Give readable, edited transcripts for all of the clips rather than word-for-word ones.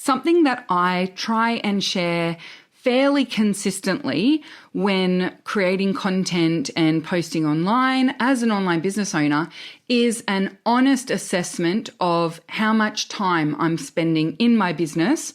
something that I try and share fairly consistently when creating content and posting online as an online business owner is an honest assessment of how much time I'm spending in my business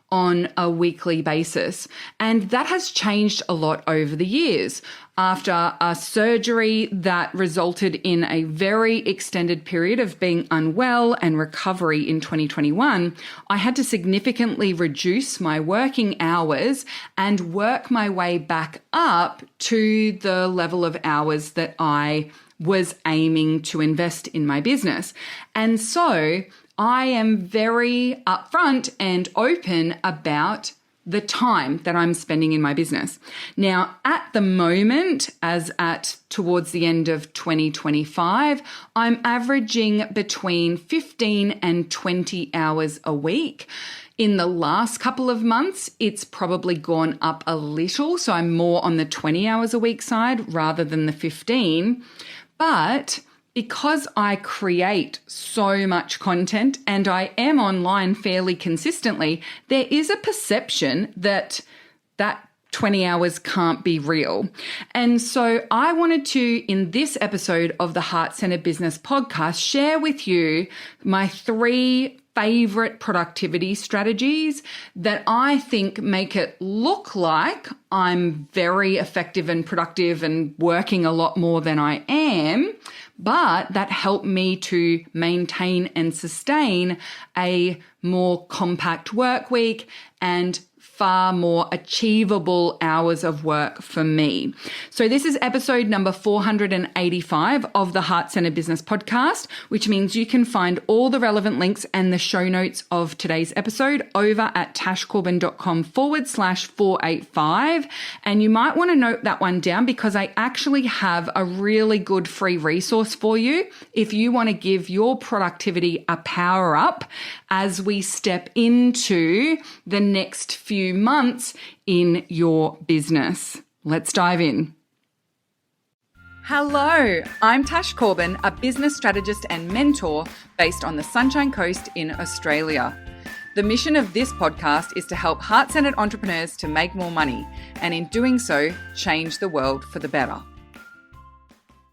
on a weekly basis. And that has changed a lot over the years. After a surgery that resulted in a very extended period of being unwell and recovery in 2021, I had to significantly reduce my working hours and work my way back up to the level of hours that I was aiming to invest in my business. And so I am very upfront and open about the time that I'm spending in my business. Now, at the moment, as at towards the end of 2025, I'm averaging between 15 and 20 hours a week. In the last couple of months, it's probably gone up a little. So I'm more on the 20 hours a week side rather than the 15. But because I create so much content and I am online fairly consistently, there is a perception that 20 hours can't be real. And so I wanted to, in this episode of the Heart Centered Business Podcast, share with you my 3 favorite productivity strategies that I think make it look like I'm very effective and productive and working a lot more than I am, but that help me to maintain and sustain a more compact work week and far more achievable hours of work for me. So this is episode number 485 of the Heart Centered Business Podcast, which means you can find all the relevant links and the show notes of today's episode over at tashcorbin.com/485. And you might want to note that one down because I actually have a really good free resource for you if you want to give your productivity a power up as we step into the next few months in your business. Let's dive in. Hello, I'm Tash Corbin, a business strategist and mentor based on the Sunshine Coast in Australia. The mission of this podcast is to help heart-centered entrepreneurs to make more money and in doing so, change the world for the better.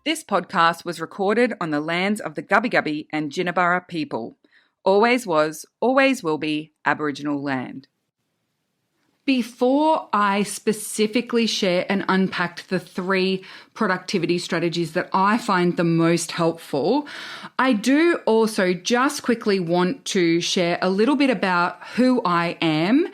This podcast was recorded on the lands of the Gubbi Gubbi and Jinnaburra people. Always was, always will be Aboriginal land. Before I specifically share and unpack the 3 productivity strategies that I find the most helpful, I do also just quickly want to share a little bit about who I am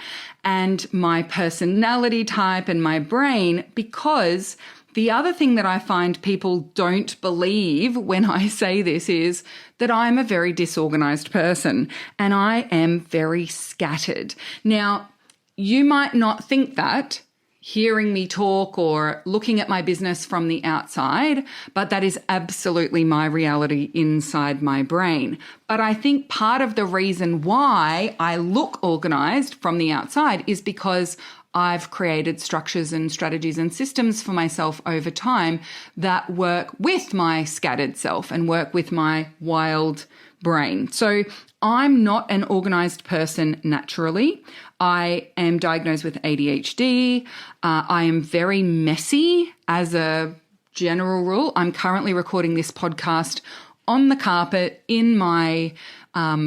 and my personality type and my brain, because the other thing that I find people don't believe when I say this is that I'm a very disorganized person and I am very scattered. Now, you might not think that hearing me talk or looking at my business from the outside, but that is absolutely my reality inside my brain. But I think part of the reason why I look organized from the outside is because I've created structures and strategies and systems for myself over time that work with my scattered self and work with my wild brain. So I'm not an organized person naturally. I am diagnosed with ADHD. I am very messy as a general rule. I'm currently recording this podcast on the carpet in my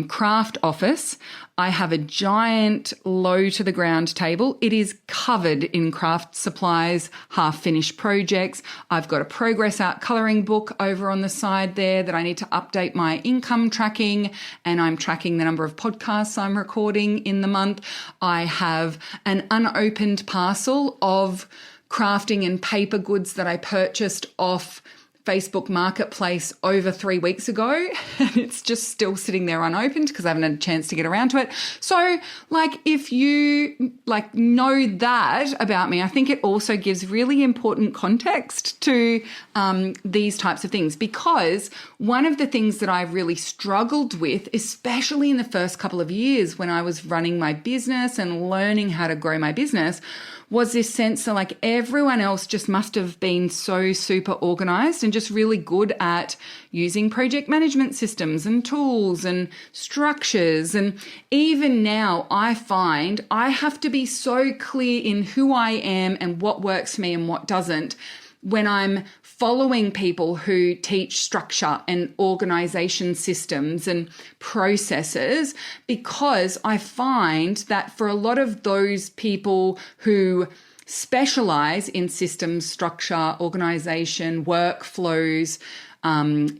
craft office. I have a giant low to the ground table. It is covered in craft supplies, half finished projects. I've got a progress art coloring book over on the side there that I need to update my income tracking, and I'm tracking the number of podcasts I'm recording in the month. I have an unopened parcel of crafting and paper goods that I purchased off Facebook Marketplace over 3 weeks ago, and it's just still sitting there unopened because I haven't had a chance to get around to it. So, if you know that about me, I think it also gives really important context to these types of things, because one of the things that I really struggled with, especially in the first couple of years when I was running my business and learning how to grow my business, was this sense that like everyone else just must have been so super organized and just really good at using project management systems and tools and structures. And even now I find I have to be so clear in who I am and what works for me and what doesn't when I'm following people who teach structure and organization systems and processes, because I find that for a lot of those people who specialize in systems, structure, organization, workflows,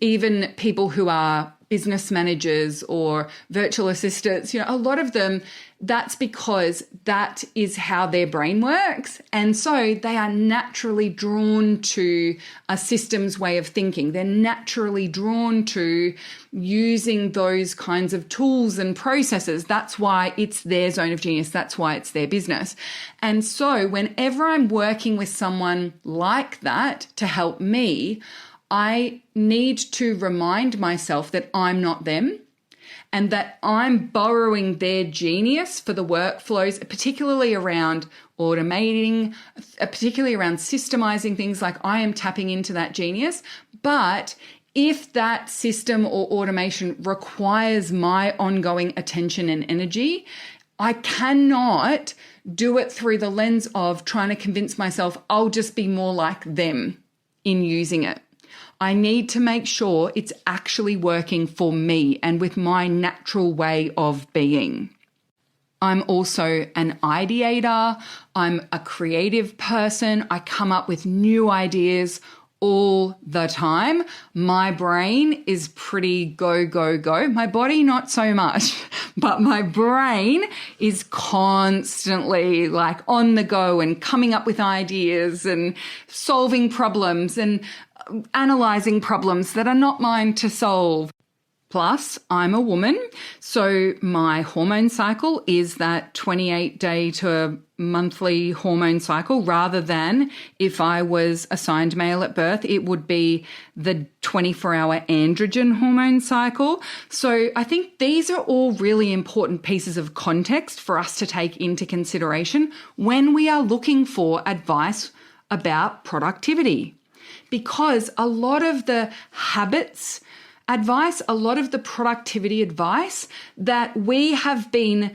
even people who are business managers or virtual assistants, a lot of them, that's because that is how their brain works. And so they are naturally drawn to a systems way of thinking. They're naturally drawn to using those kinds of tools and processes. That's why it's their zone of genius. That's why it's their business. And so whenever I'm working with someone like that to help me, I need to remind myself that I'm not them and that I'm borrowing their genius for the workflows, particularly around automating, particularly around systemizing things. Like I am tapping into that genius. But if that system or automation requires my ongoing attention and energy, I cannot do it through the lens of trying to convince myself I'll just be more like them in using it. I need to make sure it's actually working for me and with my natural way of being. I'm also an ideator. I'm a creative person. I come up with new ideas all the time. My brain is pretty go, go, go. My body, not so much, but my brain is constantly like on the go and coming up with ideas and solving problems and analyzing problems that are not mine to solve. Plus, I'm a woman, so my hormone cycle is that 28-day to monthly hormone cycle, rather than if I was assigned male at birth, it would be the 24-hour androgen hormone cycle. So I think these are all really important pieces of context for us to take into consideration when we are looking for advice about productivity. Because a lot of the habits advice, a lot of the productivity advice that we have been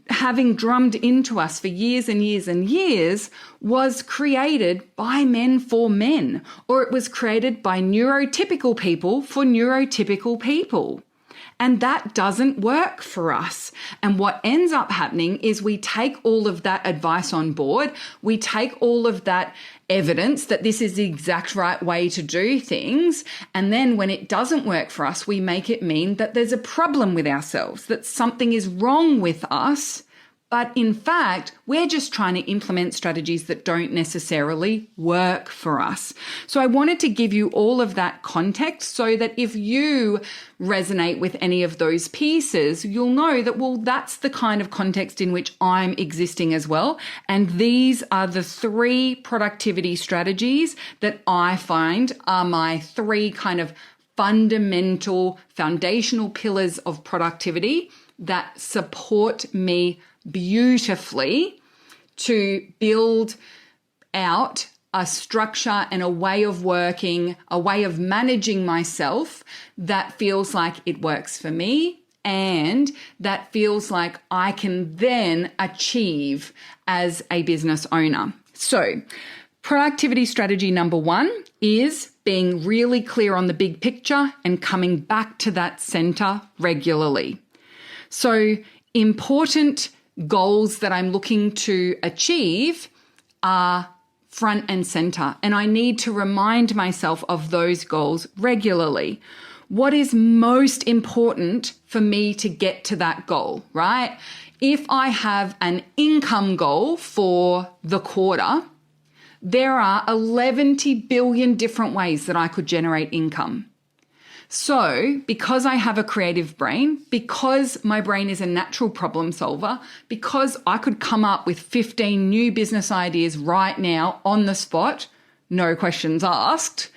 having drummed into us for years and years and years was created by men for men, or it was created by neurotypical people for neurotypical people. And that doesn't work for us. And what ends up happening is we take all of that advice on board. We take all of that evidence that this is the exact right way to do things. And then when it doesn't work for us, we make it mean that there's a problem with ourselves, that something is wrong with us. But in fact, we're just trying to implement strategies that don't necessarily work for us. So I wanted to give you all of that context so that if you resonate with any of those pieces, you'll know that, well, that's the kind of context in which I'm existing as well. And these are the 3 productivity strategies that I find are my 3 kind of fundamental, foundational pillars of productivity that support me beautifully to build out a structure and a way of working, a way of managing myself that feels like it works for me and that feels like I can then achieve as a business owner. So, productivity strategy number 1 is being really clear on the big picture and coming back to that center regularly. So, important goals that I'm looking to achieve are front and center, and I need to remind myself of those goals regularly. What is most important for me to get to that goal, right? If I have an income goal for the quarter, there are 11 billion different ways that I could generate income. So because I have a creative brain, because my brain is a natural problem solver, because I could come up with 15 new business ideas right now on the spot, no questions asked,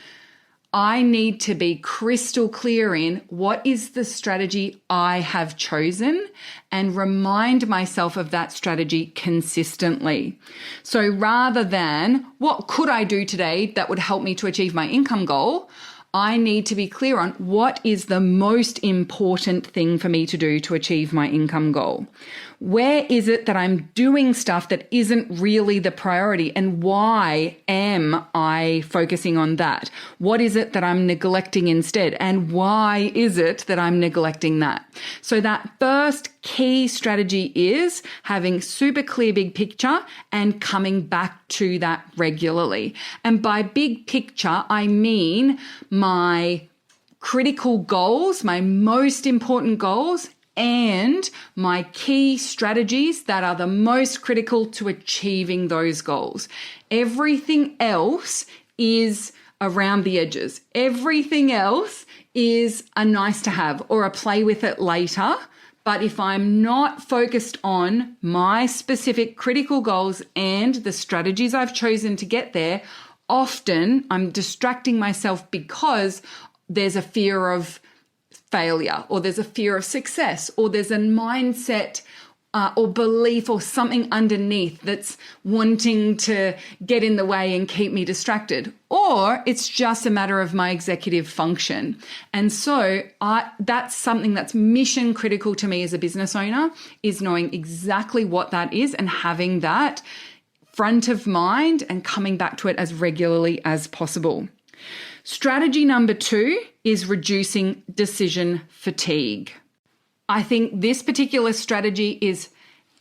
I need to be crystal clear in what is the strategy I have chosen and remind myself of that strategy consistently. So rather than what could I do today that would help me to achieve my income goal, I need to be clear on what is the most important thing for me to do to achieve my income goal. Where is it that I'm doing stuff that isn't really the priority, and why am I focusing on that? What is it that I'm neglecting instead, and why is it that I'm neglecting that? So that first key strategy is having super clear big picture and coming back to that regularly. And by big picture, I mean my critical goals, my most important goals, and my key strategies that are the most critical to achieving those goals. Everything else is around the edges. Everything else is a nice to have or a play with it later. But if I'm not focused on my specific critical goals and the strategies I've chosen to get there, often I'm distracting myself because there's a fear of failure, or there's a fear of success, or there's a mindset or belief or something underneath that's wanting to get in the way and keep me distracted. Or it's just a matter of my executive function. And so that's something that's mission critical to me as a business owner, is knowing exactly what that is and having that front of mind and coming back to it as regularly as possible. Strategy number 2 is reducing decision fatigue. I think this particular strategy is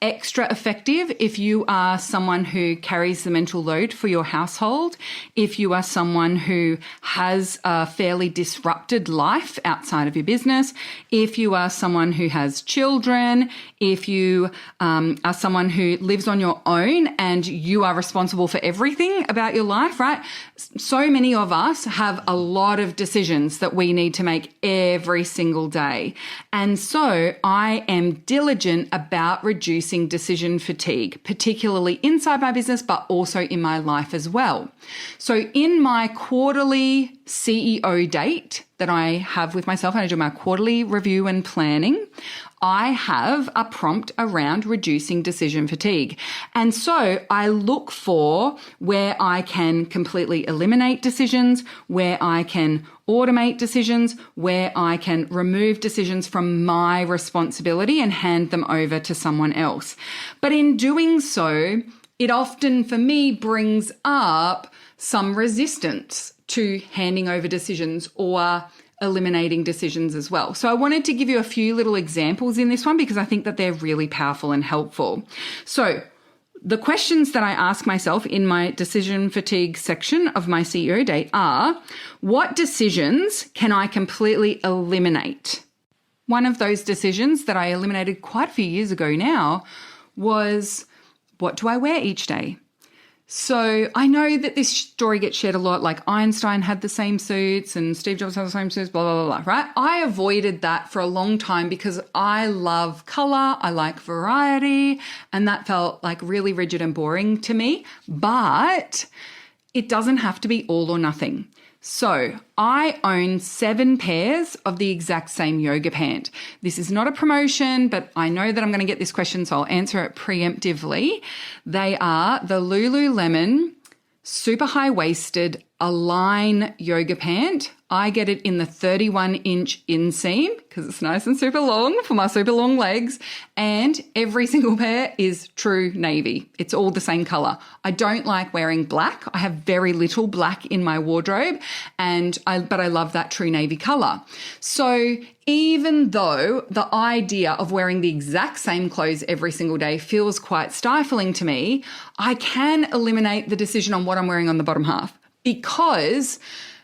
extra effective if you are someone who carries the mental load for your household, if you are someone who has a fairly disrupted life outside of your business, if you are someone who has children, if you are someone who lives on your own and you are responsible for everything about your life, right? So many of us have a lot of decisions that we need to make every single day. And so I am diligent about reducing decision fatigue, particularly inside my business, but also in my life as well. So in my quarterly CEO date that I have with myself, and I do my quarterly review and planning, I have a prompt around reducing decision fatigue. And so I look for where I can completely eliminate decisions, where I can automate decisions, where I can remove decisions from my responsibility and hand them over to someone else. But in doing so, it often for me brings up some resistance to handing over decisions or eliminating decisions as well. So I wanted to give you a few little examples in this one because I think that they're really powerful and helpful. So the questions that I ask myself in my decision fatigue section of my CEO date are, what decisions can I completely eliminate? One of those decisions that I eliminated quite a few years ago now was, what do I wear each day? So I know that this story gets shared a lot, like Einstein had the same suits and Steve Jobs had the same suits, blah, blah, blah, blah, right? I avoided that for a long time because I love color, I like variety, and that felt like really rigid and boring to me. But it doesn't have to be all or nothing. So I own 7 pairs of the exact same yoga pant. This is not a promotion, but I know that I'm going to get this question, so I'll answer it preemptively. They are the Lululemon super high-waisted Align yoga pant. I get it in the 31-inch inseam because it's nice and super long for my super long legs, and every single pair is true navy. It's all the same color. I don't like wearing black. I have very little black in my wardrobe, but I love that true navy color. So even though the idea of wearing the exact same clothes every single day feels quite stifling to me, I can eliminate the decision on what I'm wearing on the bottom half. Because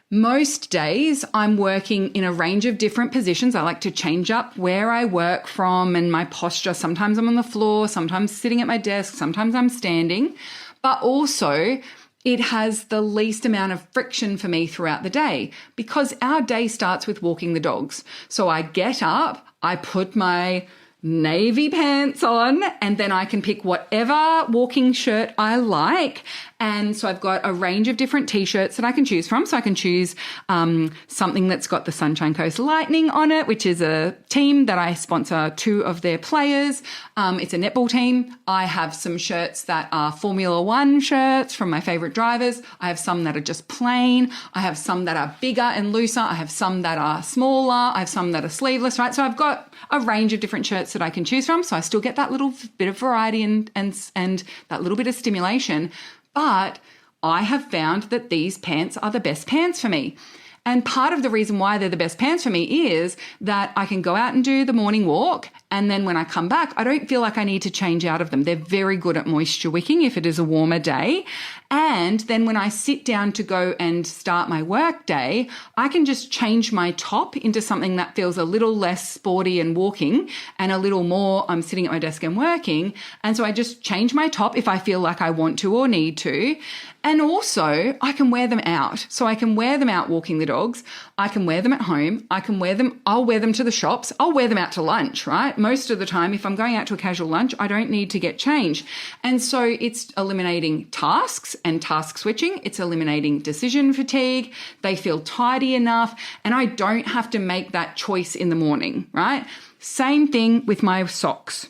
most days I'm working in a range of different positions. I like to change up where I work from and my posture. Sometimes I'm on the floor, sometimes sitting at my desk, sometimes I'm standing. But also it has the least amount of friction for me throughout the day because our day starts with walking the dogs. So I get up, I put my navy pants on, and then I can pick whatever walking shirt I like. And so I've got a range of different t-shirts that I can choose from. So I can choose something that's got the Sunshine Coast Lightning on it, which is a team that I sponsor 2 of their players. It's a netball team. I have some shirts that are Formula One shirts from my favorite drivers. I have some that are just plain. I have some that are bigger and looser. I have some that are smaller. I have some that are sleeveless, right? So I've got a range of different shirts that I can choose from. So I still get that little bit of variety and that little bit of stimulation. But I have found that these pants are the best pants for me. And part of the reason why they're the best pants for me is that I can go out and do the morning walk, and then when I come back, I don't feel like I need to change out of them. They're very good at moisture wicking if it is a warmer day. And then when I sit down to go and start my work day, I can just change my top into something that feels a little less sporty and walking and a little more I'm sitting at my desk and working. And so I just change my top if I feel like I want to or need to. And also I can wear them out. So I can wear them out walking the dogs. I can wear them at home. I'll wear them to the shops. I'll wear them out to lunch, right? Most of the time, if I'm going out to a casual lunch, I don't need to get changed. And so it's eliminating tasks and task switching. It's eliminating decision fatigue. They feel tidy enough, and I don't have to make that choice in the morning, right? Same thing with my socks.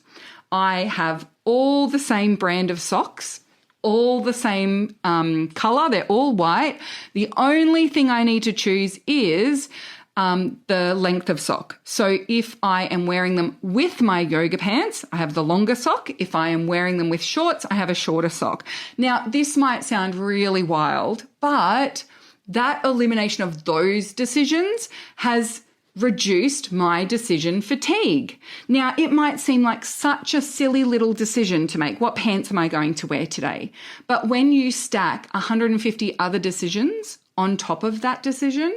I have all the same brand of socks, all the same color. They're all white. The only thing I need to choose is the length of sock. So if I am wearing them with my yoga pants, I have the longer sock. If I am wearing them with shorts, I have a shorter sock. Now, this might sound really wild, but that elimination of those decisions has reduced my decision fatigue. Now, it might seem like such a silly little decision to make. What pants am I going to wear today? But when you stack 150 other decisions on top of that decision,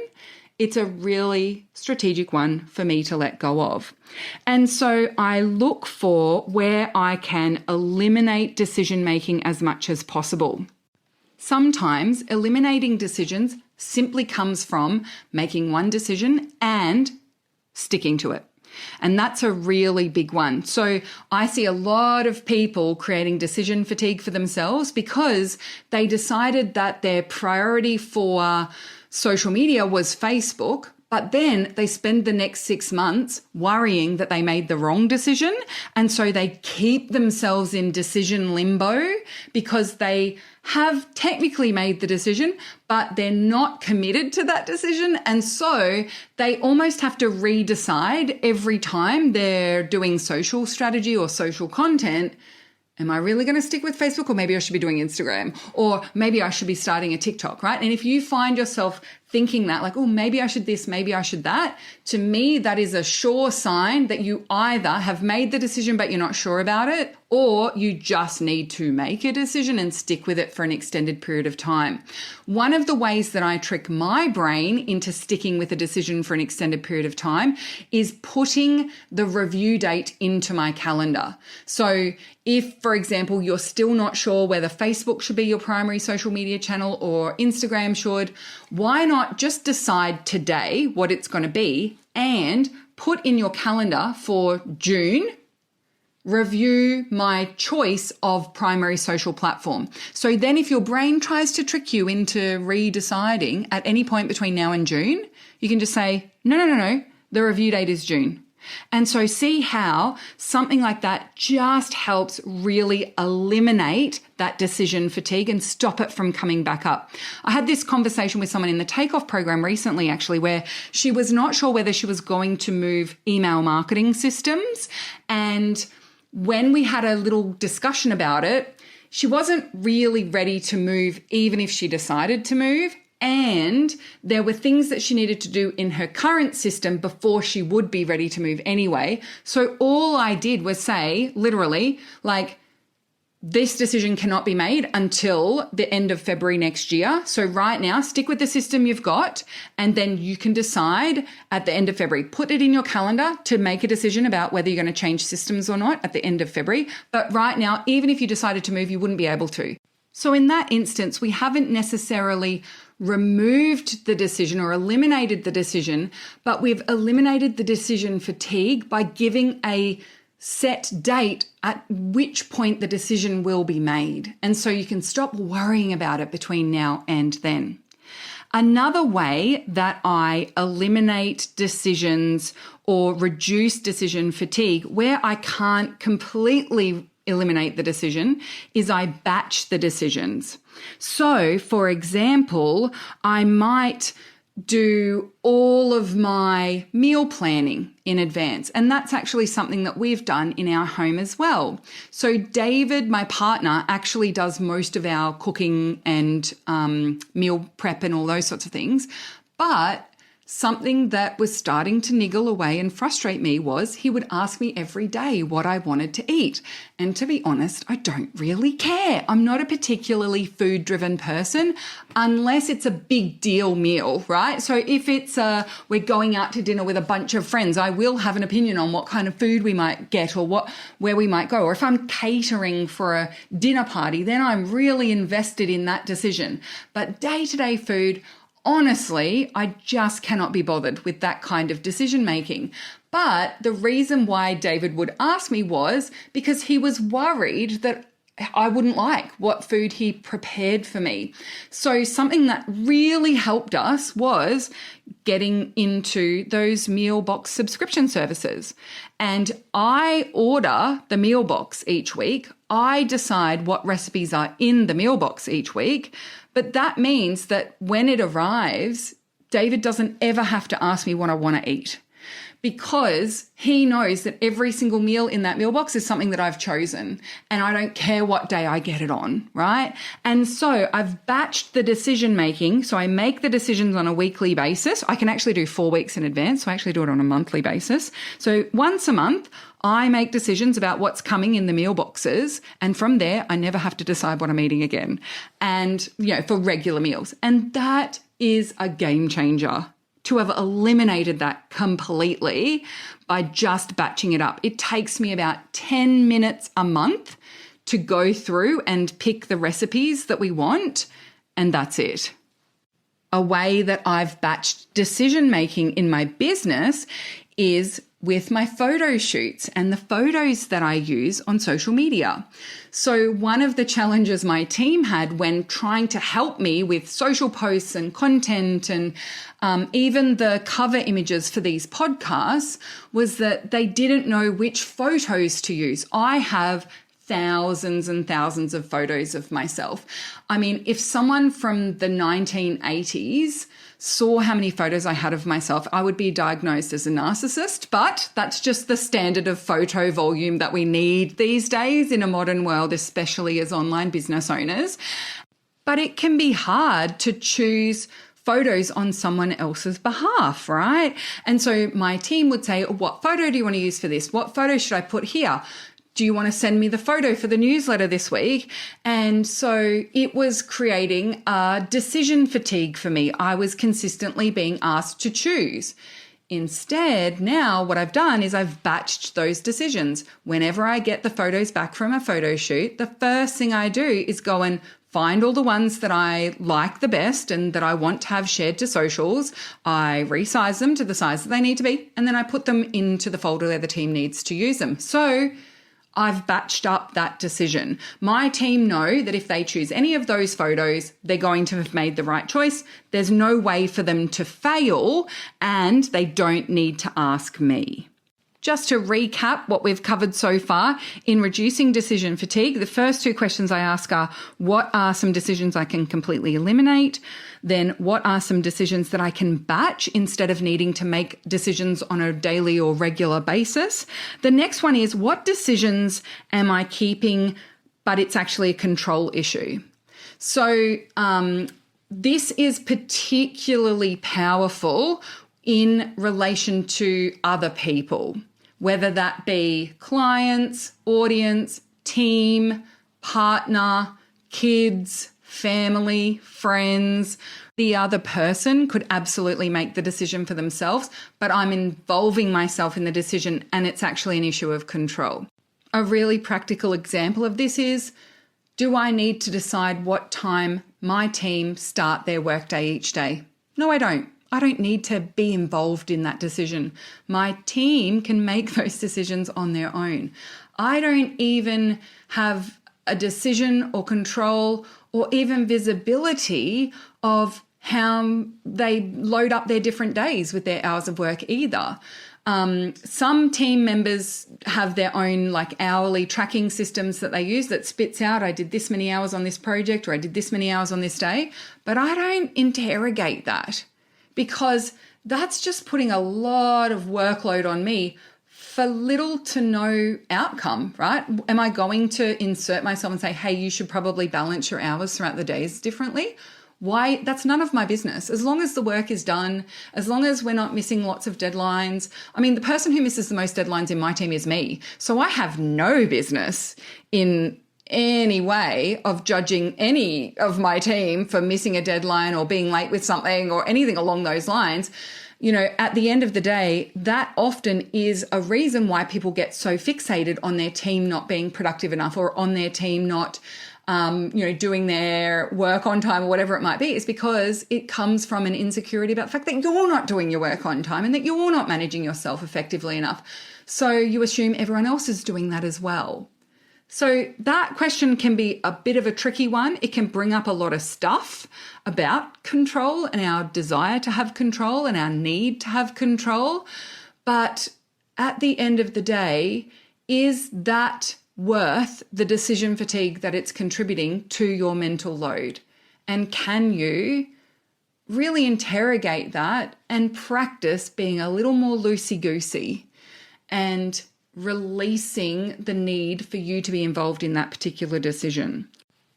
it's a really strategic one for me to let go of. And so I look for where I can eliminate decision making as much as possible. Sometimes eliminating decisions simply comes from making one decision and sticking to it. And that's a really big one. So I see a lot of people creating decision fatigue for themselves because they decided that their priority for social media was Facebook, but then they spend the next 6 months worrying that they made the wrong decision. And so they keep themselves in decision limbo because they have technically made the decision, but they're not committed to that decision. And so they almost have to redecide every time they're doing social strategy or social content. Am I really going to stick with Facebook, or maybe I should be doing Instagram, or maybe I should be starting a TikTok, right? And if you find yourself thinking that, like, oh, maybe I should this, maybe I should that, to me, that is a sure sign that you either have made the decision but you're not sure about it, or you just need to make a decision and stick with it for an extended period of time. One of the ways that I trick my brain into sticking with a decision for an extended period of time is putting the review date into my calendar. So if, for example, you're still not sure whether Facebook should be your primary social media channel or Instagram should, why not just decide today what it's going to be and put in your calendar for June, review my choice of primary social platform. So then if your brain tries to trick you into redeciding at any point between now and June, you can just say, no, the review date is June. And so see how something like that just helps really eliminate that decision fatigue and stop it from coming back up. I had this conversation with someone in the Takeoff program recently, actually, where she was not sure whether she was going to move email marketing systems. And when we had a little discussion about it, she wasn't really ready to move, even if she decided to move. And there were things that she needed to do in her current system before she would be ready to move anyway. So all I did was say, literally, like, this decision cannot be made until the end of February next year. So right now, stick with the system you've got, and then you can decide at the end of February. Put it in your calendar to make a decision about whether you're going to change systems or not at the end of February. But right now, even if you decided to move, you wouldn't be able to. So in that instance, we haven't necessarily removed the decision or eliminated the decision, but we've eliminated the decision fatigue by giving a set date at which point the decision will be made. And so you can stop worrying about it between now and then. Another way that I eliminate decisions or reduce decision fatigue where I can't completely eliminate the decision is I batch the decisions. So, for example, I might do all of my meal planning in advance. And that's actually something that we've done in our home as well. So David, my partner, actually does most of our cooking and meal prep and all those sorts of things. But something that was starting to niggle away and frustrate me was he would ask me every day what I wanted to eat. And to be honest, I don't really care. I'm not a particularly food-driven person unless it's a big deal meal, right? So if it's we're going out to dinner with a bunch of friends, I will have an opinion on what kind of food we might get or where we might go. Or if I'm catering for a dinner party, then I'm really invested in that decision. But day-to-day food, honestly, I just cannot be bothered with that kind of decision making. But the reason why David would ask me was because he was worried that I wouldn't like what food he prepared for me. So something that really helped us was getting into those meal box subscription services. And I order the meal box each week. I decide what recipes are in the meal box each week. But that means that when it arrives, David doesn't ever have to ask me what I want to eat because he knows that every single meal in that meal box is something that I've chosen and I don't care what day I get it on, right? And so I've batched the decision making. So I make the decisions on a weekly basis. I can actually do 4 weeks in advance. So I actually do it on a monthly basis. So once a month, I make decisions about what's coming in the meal boxes. And from there, I never have to decide what I'm eating again. And, for regular meals. And that is a game changer to have eliminated that completely by just batching it up. It takes me about 10 minutes a month to go through and pick the recipes that we want. And that's it. A way that I've batched decision making in my business is with my photo shoots and the photos that I use on social media. So one of the challenges my team had when trying to help me with social posts and content and even the cover images for these podcasts was that they didn't know which photos to use. I have thousands and thousands of photos of myself. I mean, if someone from the 1980s saw how many photos I had of myself, I would be diagnosed as a narcissist, but that's just the standard of photo volume that we need these days in a modern world, especially as online business owners. But it can be hard to choose photos on someone else's behalf, right? And so my team would say, what photo do you want to use for this? What photo should I put here? Do you want to send me the photo for the newsletter this week? And so it was creating a decision fatigue for me. I was consistently being asked to choose. Instead, now what I've done is I've batched those decisions. Whenever I get the photos back from a photo shoot, the first thing I do is go and find all the ones that I like the best and that I want to have shared to socials. I resize them to the size that they need to be, and then I put them into the folder where the team needs to use them. So I've batched up that decision. My team know that if they choose any of those photos, they're going to have made the right choice. There's no way for them to fail, and they don't need to ask me. Just to recap what we've covered so far in reducing decision fatigue, the first two questions I ask are, what are some decisions I can completely eliminate? Then what are some decisions that I can batch instead of needing to make decisions on a daily or regular basis? The next one is, what decisions am I keeping, but it's actually a control issue? So this is particularly powerful in relation to other people, whether that be clients, audience, team, partner, kids, family, friends. The other person could absolutely make the decision for themselves, but I'm involving myself in the decision and it's actually an issue of control. A really practical example of this is, do I need to decide what time my team start their workday each day? No, I don't. I don't need to be involved in that decision. My team can make those decisions on their own. I don't even have a decision or control or even visibility of how they load up their different days with their hours of work either. Some team members have their own like hourly tracking systems that they use that spits out, I did this many hours on this project or I did this many hours on this day, but I don't interrogate that because that's just putting a lot of workload on me for little to no outcome, right? Am I going to insert myself and say, hey, you should probably balance your hours throughout the days differently? Why? That's none of my business. As long as the work is done, as long as we're not missing lots of deadlines. I mean, the person who misses the most deadlines in my team is me. So I have no business in any way of judging any of my team for missing a deadline or being late with something or anything along those lines. You know, at the end of the day, that often is a reason why people get so fixated on their team not being productive enough or on their team not doing their work on time or whatever it might be, is because it comes from an insecurity about the fact that you're not doing your work on time and that you're not managing yourself effectively enough. So you assume everyone else is doing that as well. So that question can be a bit of a tricky one. It can bring up a lot of stuff about control and our desire to have control and our need to have control. But at the end of the day, is that worth the decision fatigue that it's contributing to your mental load? And can you really interrogate that and practice being a little more loosey-goosey and releasing the need for you to be involved in that particular decision?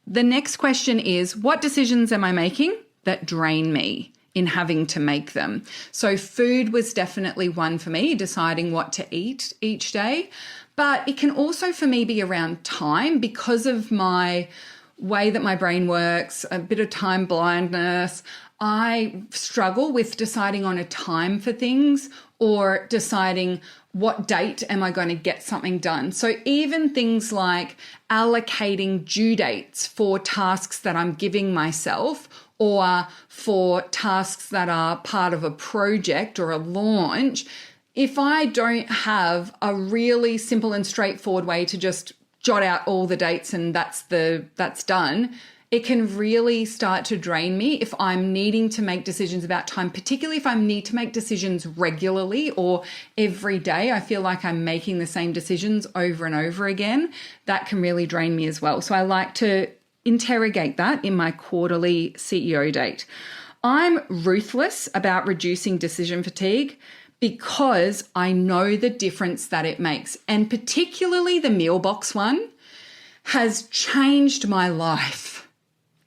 The next question is, what decisions am I making that drain me in having to make them? So food was definitely one for me, deciding what to eat each day. But it can also for me be around time because of my way that my brain works, a bit of time blindness. I struggle with deciding on a time for things or deciding what date am I going to get something done. So even things like allocating due dates for tasks that I'm giving myself or for tasks that are part of a project or a launch, if I don't have a really simple and straightforward way to just jot out all the dates and that's done, it can really start to drain me if I'm needing to make decisions about time, particularly if I need to make decisions regularly or every day. I feel like I'm making the same decisions over and over again. That can really drain me as well. So I like to interrogate that in my quarterly CEO date. I'm ruthless about reducing decision fatigue because I know the difference that it makes. And particularly the meal box one has changed my life.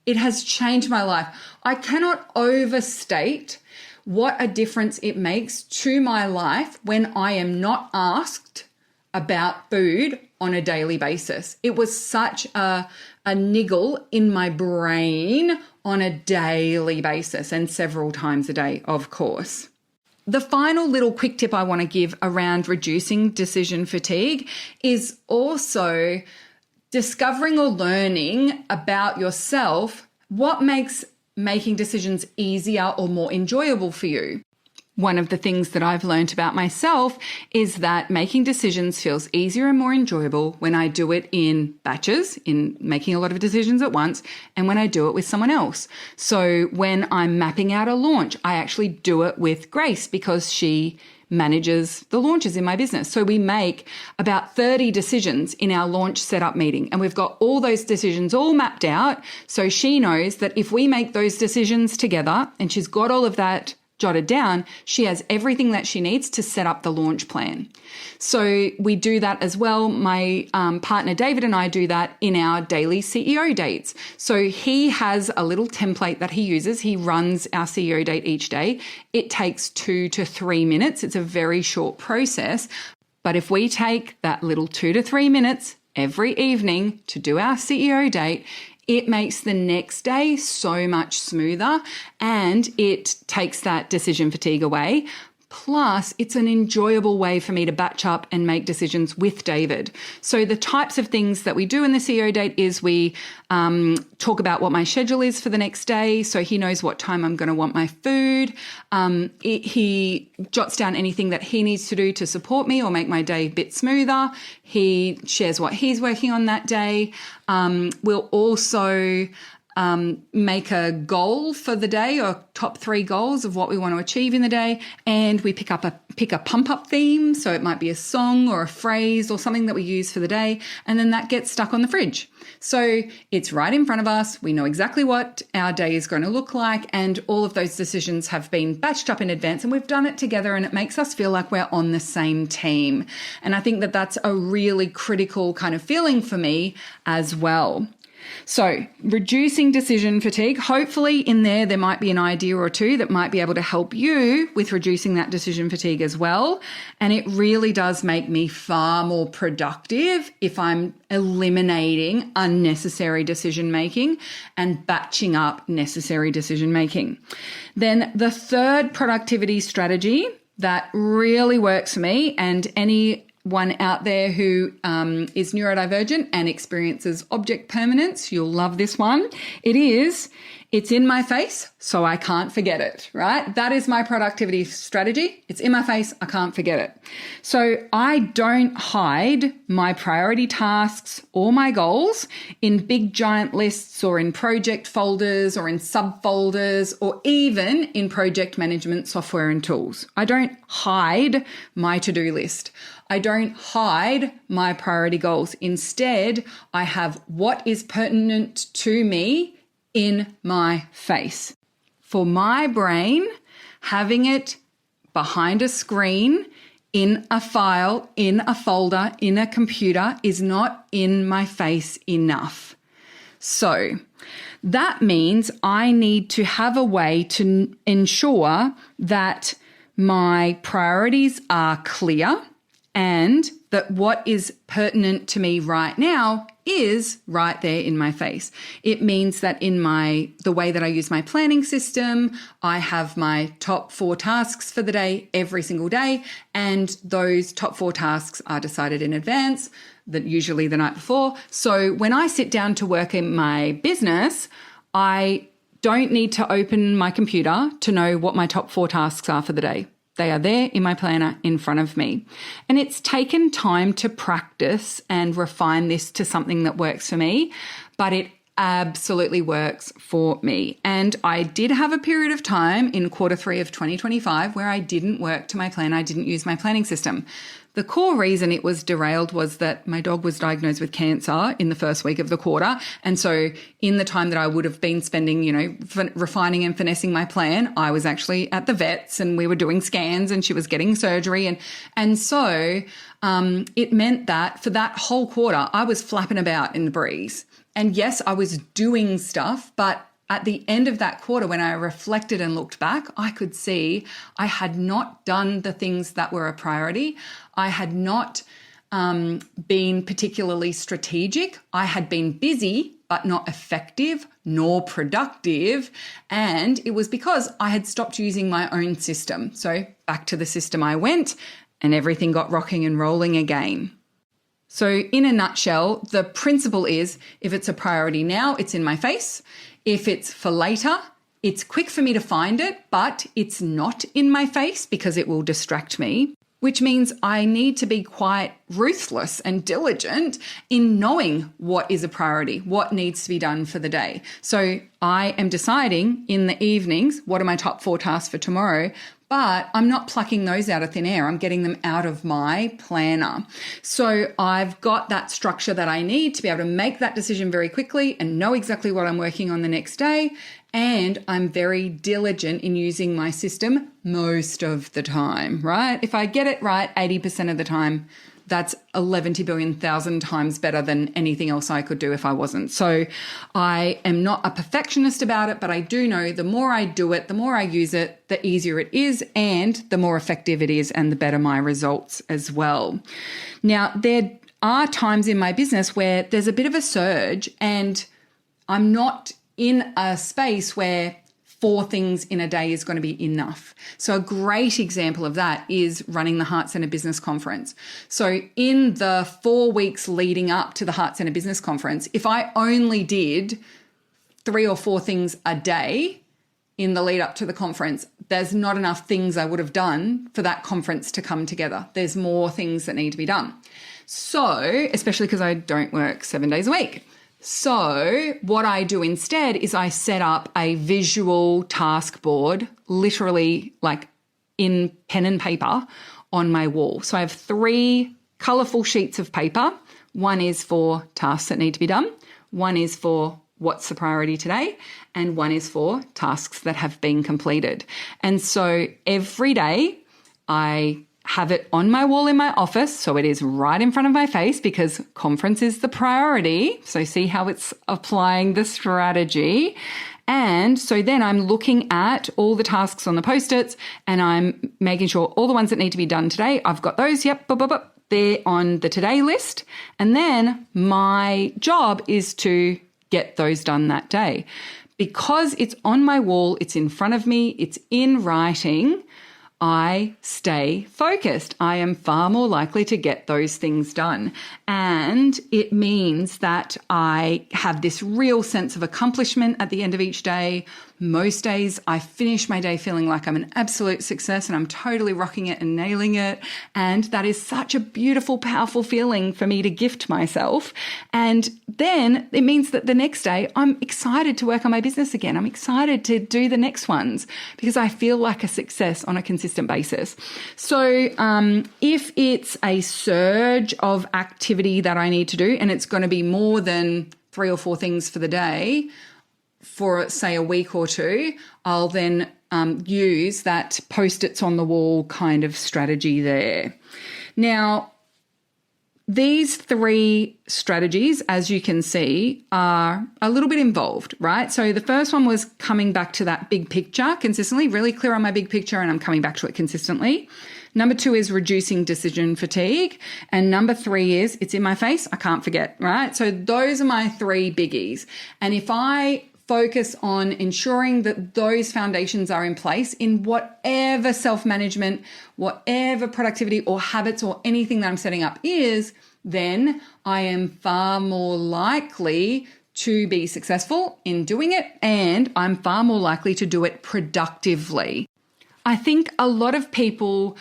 It has changed my life. I cannot overstate what a difference it makes to my life when I am not asked about food on a daily basis. It was such a niggle in my brain on a daily basis and several times a day, of course. The final little quick tip I want to give around reducing decision fatigue is also discovering or learning about yourself what makes making decisions easier or more enjoyable for you. One of the things that I've learned about myself is that making decisions feels easier and more enjoyable when I do it in batches, in making a lot of decisions at once, and when I do it with someone else. So when I'm mapping out a launch, I actually do it with Grace because she manages the launches in my business. So we make about 30 decisions in our launch setup meeting, and we've got all those decisions all mapped out. So she knows that if we make those decisions together, and she's got all of that jotted down, she has everything that she needs to set up the launch plan. So we do that as well. My partner David and I do that in our daily CEO dates. So he has a little template that he uses. He runs our CEO date each day. It takes 2 to 3 minutes. It's a very short process. But if we take that little 2 to 3 minutes every evening to do our CEO date, it makes the next day so much smoother and it takes that decision fatigue away. Plus, it's an enjoyable way for me to batch up and make decisions with David. So the types of things that we do in the CEO date is we talk about what my schedule is for the next day, so he knows what time I'm going to want my food. He jots down anything that he needs to do to support me or make my day a bit smoother. He shares what he's working on that day. We'll also make a goal for the day, or top 3 goals of what we want to achieve in the day, and we pick a pump up theme. So it might be a song or a phrase or something that we use for the day, and then that gets stuck on the fridge. So it's right in front of us. We know exactly what our day is going to look like, and all of those decisions have been batched up in advance, and we've done it together, and it makes us feel like we're on the same team. And I think that that's a really critical kind of feeling for me as well. So reducing decision fatigue, hopefully in there might be an idea or two that might be able to help you with reducing that decision fatigue as well. And it really does make me far more productive if I'm eliminating unnecessary decision making and batching up necessary decision making. Then the third productivity strategy that really works for me, and anyone out there who is neurodivergent and experiences object permanence, you'll love this one. It's in my face, so I can't forget it, right? That is my productivity strategy. It's in my face, I can't forget it. So I don't hide my priority tasks or my goals in big giant lists or in project folders or in subfolders or even in project management software and tools. I don't hide my to-do list. I don't hide my priority goals. Instead, I have what is pertinent to me in my face. For my brain, having it behind a screen, in a file, in a folder, in a computer is not in my face enough. So that means I need to have a way to ensure that my priorities are clear and that what is pertinent to me right now is right there in my face. It means that in the way that I use my planning system, I have my top 4 tasks for the day every single day, and those top 4 tasks are decided in advance, that usually the night before. So when I sit down to work in my business, I don't need to open my computer to know what my top 4 tasks are for the day. They are there in my planner in front of me. And it's taken time to practice and refine this to something that works for me, but it absolutely works for me. And I did have a period of time in Q3 of 2025 where I didn't work to my plan. I didn't use my planning system. The core reason it was derailed was that my dog was diagnosed with cancer in the first week of the quarter. And so in the time that I would have been spending, refining and finessing my plan, I was actually at the vet's and we were doing scans and she was getting surgery. And so it meant that for that whole quarter, I was flapping about in the breeze. And yes, I was doing stuff, but at the end of that quarter, when I reflected and looked back, I could see I had not done the things that were a priority. I had not been particularly strategic. I had been busy, but not effective nor productive. And it was because I had stopped using my own system. So back to the system I went and everything got rocking and rolling again. So in a nutshell, the principle is if it's a priority now, it's in my face. If it's for later, it's quick for me to find it, but it's not in my face because it will distract me, which means I need to be quite ruthless and diligent in knowing what is a priority, what needs to be done for the day. So I am deciding in the evenings, what are my top 4 tasks for tomorrow? But I'm not plucking those out of thin air. I'm getting them out of my planner. So I've got that structure that I need to be able to make that decision very quickly and know exactly what I'm working on the next day. And I'm very diligent in using my system most of the time, right? If I get it right 80% of the time, that's 11 billion thousand times better than anything else I could do if I wasn't. So I am not a perfectionist about it, but I do know the more I do it, the more I use it, the easier it is and the more effective it is and the better my results as well. Now, there are times in my business where there's a bit of a surge and I'm not in a space where 4 things in a day is going to be enough. So a great example of that is running the Heart Centre Business Conference. So in the 4 weeks leading up to the Heart Centre Business Conference, if I only did 3 or 4 things a day in the lead up to the conference, there's not enough things I would have done for that conference to come together. There's more things that need to be done. So, especially because I don't work 7 days a week. So what I do instead is I set up a visual task board, literally like in pen and paper on my wall. So I have 3 colourful sheets of paper. One is for tasks that need to be done. One is for what's the priority today, and one is for tasks that have been completed. And so every day I have it on my wall in my office, so it is right in front of my face because conference is the priority. So see how it's applying the strategy. And so then I'm looking at all the tasks on the Post-its and I'm making sure all the ones that need to be done today, I've got those. Yep, they're on the today list. And then my job is to get those done that day. Because it's on my wall, it's in front of me, it's in writing, I stay focused. I am far more likely to get those things done. And it means that I have this real sense of accomplishment at the end of each day. Most days I finish my day feeling like I'm an absolute success and I'm totally rocking it and nailing it. And that is such a beautiful, powerful feeling for me to gift myself. And then it means that the next day I'm excited to work on my business again. I'm excited to do the next ones because I feel like a success on a consistent basis. So if it's a surge of activity that I need to do and it's going to be more than 3 or 4 things for the day, for say a week or 2, I'll then use that Post-its on the wall kind of strategy there. Now, these 3 strategies, as you can see, are a little bit involved, right? So the first one was coming back to that big picture consistently, really clear on my big picture, and I'm coming back to it consistently. Number 2 is reducing decision fatigue. And number 3 is it's in my face, I can't forget, right? So those are my 3 biggies. And if I focus on ensuring that those foundations are in place in whatever self-management, whatever productivity or habits or anything that I'm setting up is, then I am far more likely to be successful in doing it, and I'm far more likely to do it productively. I think a lot of people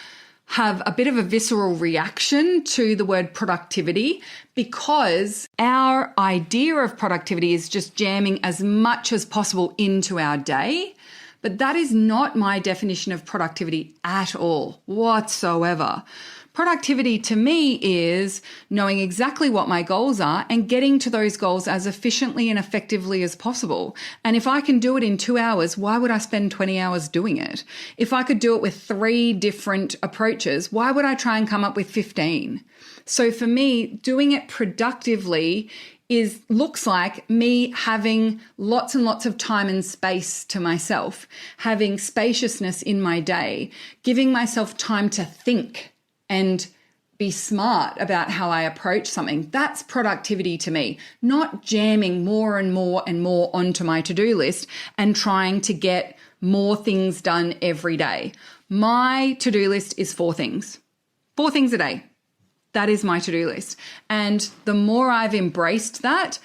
have a bit of a visceral reaction to the word productivity because our idea of productivity is just jamming as much as possible into our day. But that is not my definition of productivity at all, whatsoever. Productivity to me is knowing exactly what my goals are and getting to those goals as efficiently and effectively as possible. And if I can do it in 2 hours, why would I spend 20 hours doing it? If I could do it with 3 different approaches, why would I try and come up with 15? So for me, doing it productively looks like me having lots and lots of time and space to myself, having spaciousness in my day, giving myself time to think and be smart about how I approach something. That's productivity to me, not jamming more and more and more onto my to-do list and trying to get more things done every day. My to-do list is 4 things. 4 things a day. That is my to-do list. And the more I've embraced that,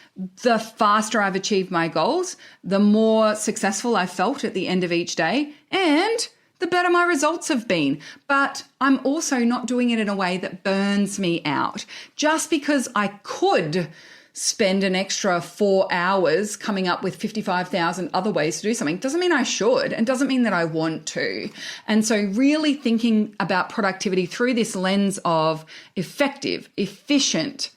the faster I've achieved my goals, the more successful I've felt at the end of each day, and the better my results have been. But I'm also not doing it in a way that burns me out. Just because I could spend an extra 4 hours coming up with 55,000 other ways to do something doesn't mean I should, and doesn't mean that I want to. And so really thinking about productivity through this lens of effective, efficient,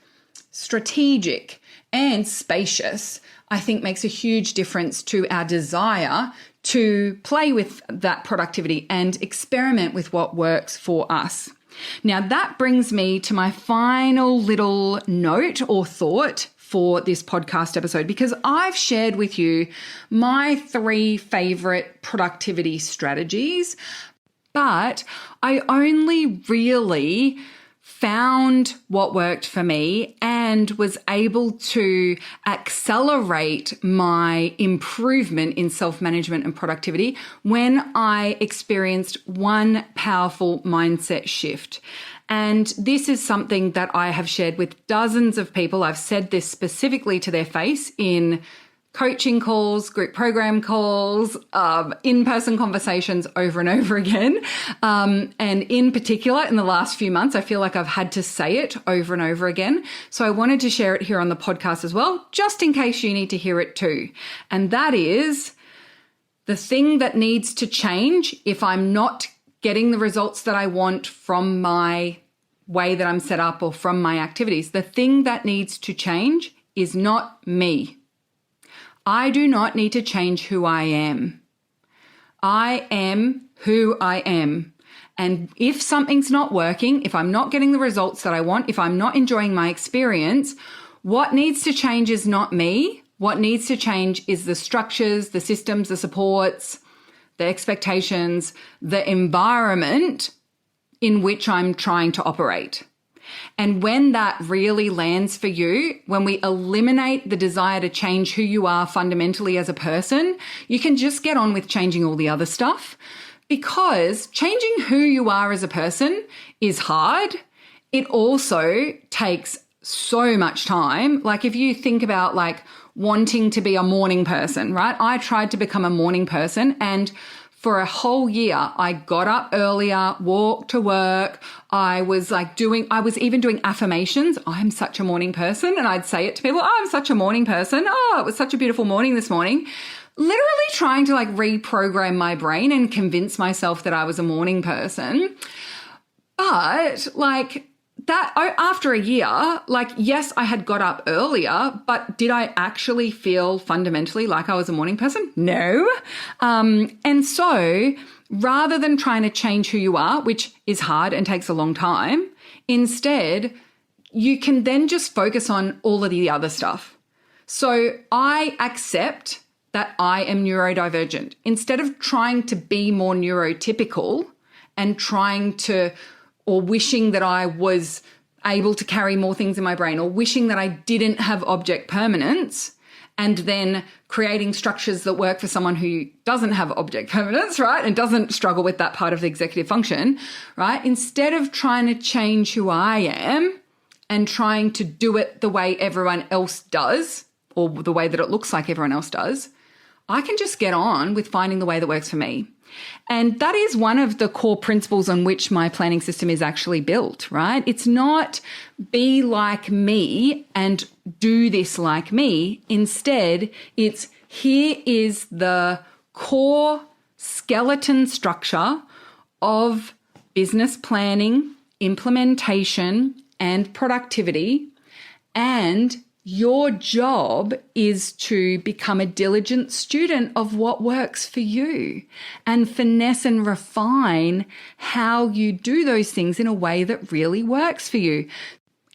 strategic, and spacious, I think makes a huge difference to our desire to play with that productivity and experiment with what works for us. Now, that brings me to my final little note or thought for this podcast episode, because I've shared with you my 3 favorite productivity strategies, but I only really found what worked for me and was able to accelerate my improvement in self-management and productivity when I experienced one powerful mindset shift. And this is something that I have shared with dozens of people. I've said this specifically to their face in coaching calls, group program calls, in-person conversations over and over again. And in particular, in the last few months, I feel like I've had to say it over and over again. So I wanted to share it here on the podcast as well, just in case you need to hear it too. And that is the thing that needs to change if I'm not getting the results that I want from my way that I'm set up or from my activities. The thing that needs to change is not me. I do not need to change who I am. I am who I am. And if something's not working, if I'm not getting the results that I want, if I'm not enjoying my experience, what needs to change is not me. What needs to change is the structures, the systems, the supports, the expectations, the environment in which I'm trying to operate. And when that really lands for you, when we eliminate the desire to change who you are fundamentally as a person, you can just get on with changing all the other stuff, because changing who you are as a person is hard. It also takes so much time. Like if you think about like wanting to be a morning person, right? I tried to become a morning person, and for a whole year, I got up earlier, walked to work. I was even doing affirmations. I'm such a morning person. And I'd say it to people, I'm such a morning person. Oh, it was such a beautiful morning this morning. Literally trying to like reprogram my brain and convince myself that I was a morning person. But like that, after a year, like, yes, I had got up earlier, but did I actually feel fundamentally like I was a morning person? No. And so rather than trying to change who you are, which is hard and takes a long time, instead, you can then just focus on all of the other stuff. So I accept that I am neurodivergent. Instead of trying to be more neurotypical and or wishing that I was able to carry more things in my brain, or wishing that I didn't have object permanence, and then creating structures that work for someone who doesn't have object permanence, right? And doesn't struggle with that part of the executive function, right? Instead of trying to change who I am and trying to do it the way everyone else does, or the way that it looks like everyone else does, I can just get on with finding the way that works for me. And that is one of the core principles on which my planning system is actually built, right? It's not be like me and do this like me. Instead, it's here is the core skeleton structure of business planning, implementation, and productivity. And your job is to become a diligent student of what works for you and finesse and refine how you do those things in a way that really works for you.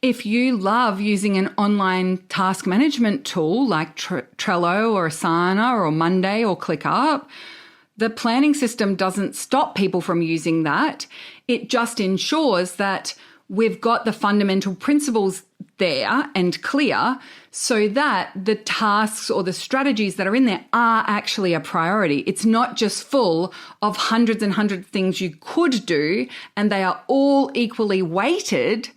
If you love using an online task management tool like Trello or Asana or Monday or ClickUp, the planning system doesn't stop people from using that. It just ensures that we've got the fundamental principles there and clear so that the tasks or the strategies that are in there are actually a priority. It's not just full of hundreds and hundreds of things you could do and they are all equally weighted.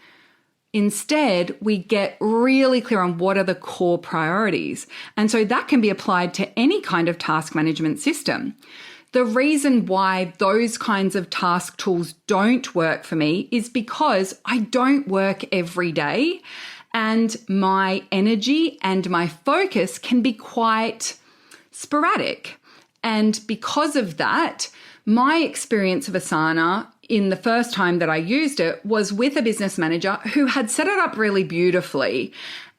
Instead, we get really clear on what are the core priorities. And so that can be applied to any kind of task management system. The reason why those kinds of task tools don't work for me is because I don't work every day and my energy and my focus can be quite sporadic. And because of that, my experience of Asana in the first time that I used it was with a business manager who had set it up really beautifully.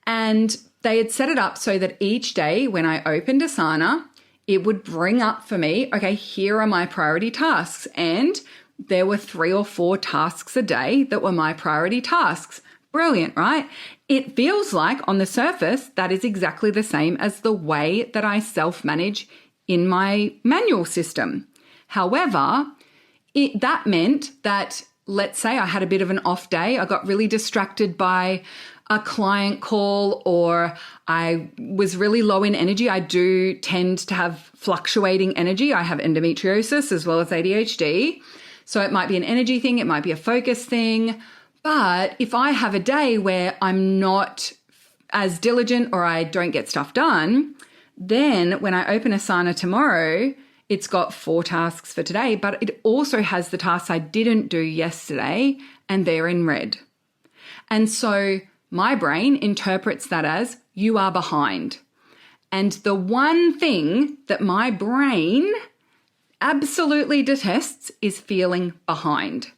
And they had set it up so that each day when I opened Asana, it would bring up for me, okay, here are my priority tasks. And there were 3 or 4 tasks a day that were my priority tasks. Brilliant, right? It feels like on the surface, that is exactly the same as the way that I self-manage in my manual system. However, that meant that let's say I had a bit of an off day. I got really distracted by a client call, or I was really low in energy. I do tend to have fluctuating energy. I have endometriosis as well as ADHD. So it might be an energy thing, it might be a focus thing. But if I have a day where I'm not as diligent or I don't get stuff done, then when I open Asana tomorrow, it's got 4 tasks for today, but it also has the tasks I didn't do yesterday, and they're in red. And so my brain interprets that as you are behind. And the one thing that my brain absolutely detests is feeling behind.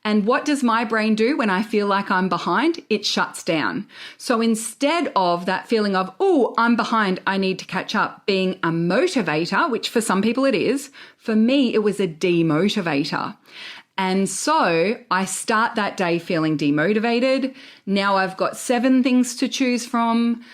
And what does my brain do when I feel like I'm behind? It shuts down. So instead of that feeling of, oh, I'm behind, I need to catch up, being a motivator, which for some people it is, for me, it was a demotivator. And so I start that day feeling demotivated. Now I've got 7 things to choose from.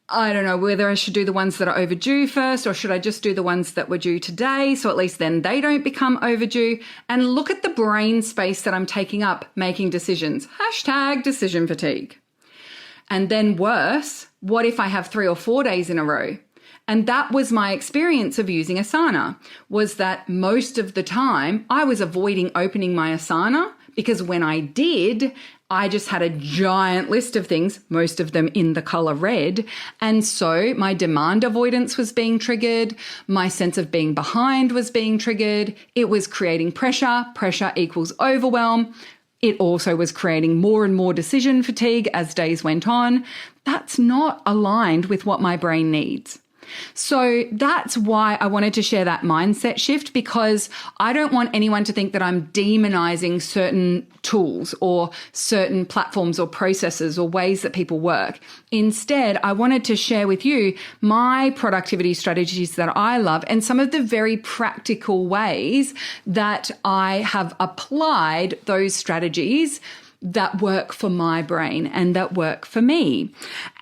I don't know whether I should do the ones that are overdue first, or should I just do the ones that were due today, so at least then they don't become overdue. And look at the brain space that I'm taking up making decisions. # decision fatigue. And then worse, what if I have 3 or 4 days in a row? And that was my experience of using Asana, was that most of the time I was avoiding opening my Asana, because when I did, I just had a giant list of things, most of them in the color red. And so my demand avoidance was being triggered. My sense of being behind was being triggered. It was creating pressure. Pressure equals overwhelm. It also was creating more and more decision fatigue as days went on. That's not aligned with what my brain needs. So that's why I wanted to share that mindset shift, because I don't want anyone to think that I'm demonizing certain tools or certain platforms or processes or ways that people work. Instead, I wanted to share with you my productivity strategies that I love and some of the very practical ways that I have applied those strategies that work for my brain and that work for me.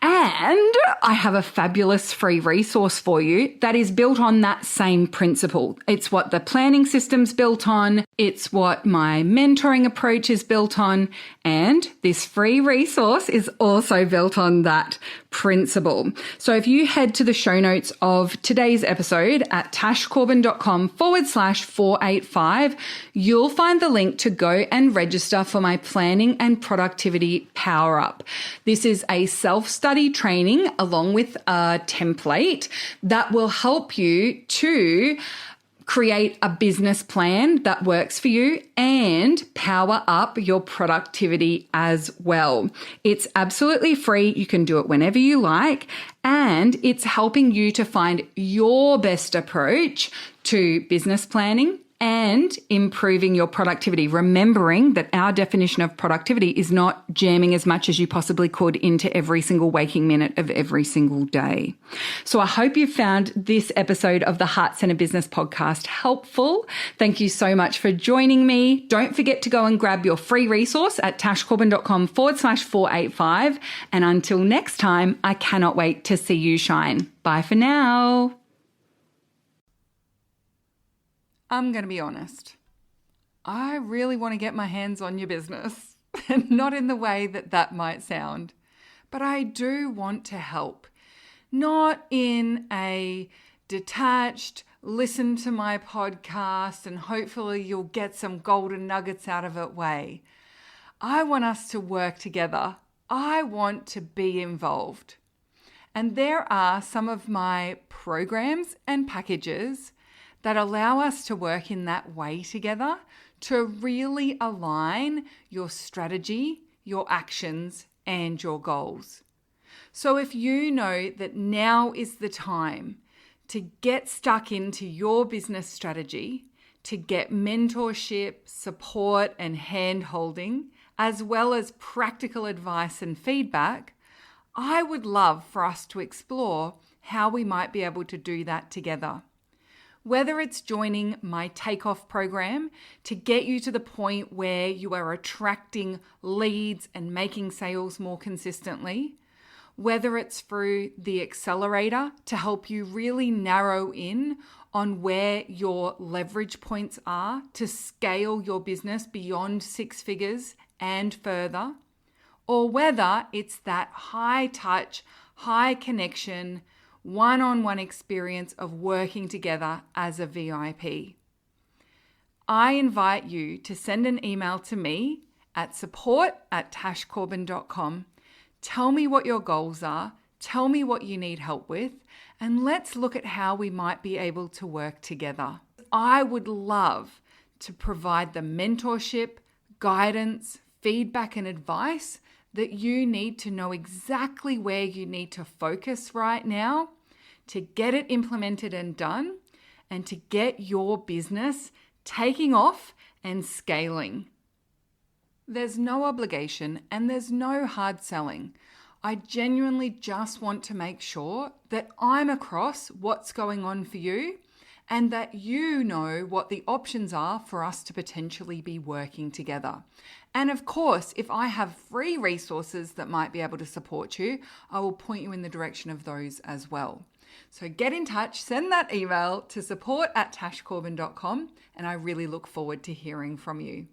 And I have a fabulous free resource for you that is built on that same principle. It's what the planning system's built on. It's what my mentoring approach is built on. And this free resource is also built on that principle. So if you head to the show notes of today's episode at tashcorbin.com/485, you'll find the link to go and register for my planning and productivity power up. This is a self-study training along with a template that will help you to create a business plan that works for you and power up your productivity as well. It's absolutely free. You can do it whenever you like, and it's helping you to find your best approach to business planning and improving your productivity, remembering that our definition of productivity is not jamming as much as you possibly could into every single waking minute of every single day. So I hope you found this episode of the Heart Centered Business Podcast helpful. Thank you so much for joining me. Don't forget to go and grab your free resource at tashcorbin.com/485. And until next time, I cannot wait to see you shine. Bye for now. I'm going to be honest. I really want to get my hands on your business, and not in the way that that might sound, but I do want to help. Not in a detached, listen to my podcast and hopefully you'll get some golden nuggets out of it way. I want us to work together. I want to be involved. And there are some of my programs and packages that allow us to work in that way together to really align your strategy, your actions, and your goals. So if you know that now is the time to get stuck into your business strategy, to get mentorship, support, and hand-holding, as well as practical advice and feedback, I would love for us to explore how we might be able to do that together. Whether it's joining my takeoff program to get you to the point where you are attracting leads and making sales more consistently, whether it's through the accelerator to help you really narrow in on where your leverage points are to scale your business beyond 6 figures and further, or whether it's that high touch, high connection, one-on-one experience of working together as a VIP. I invite you to send an email to me at support@tashcorbin.com. Tell me what your goals are, tell me what you need help with, and let's look at how we might be able to work together. I would love to provide the mentorship, guidance, feedback, and advice that you need to know exactly where you need to focus right now to get it implemented and done, and to get your business taking off and scaling. There's no obligation and there's no hard selling. I genuinely just want to make sure that I'm across what's going on for you and that you know what the options are for us to potentially be working together. And of course, if I have free resources that might be able to support you, I will point you in the direction of those as well. So get in touch, send that email to support@tashcorbin.com, and I really look forward to hearing from you.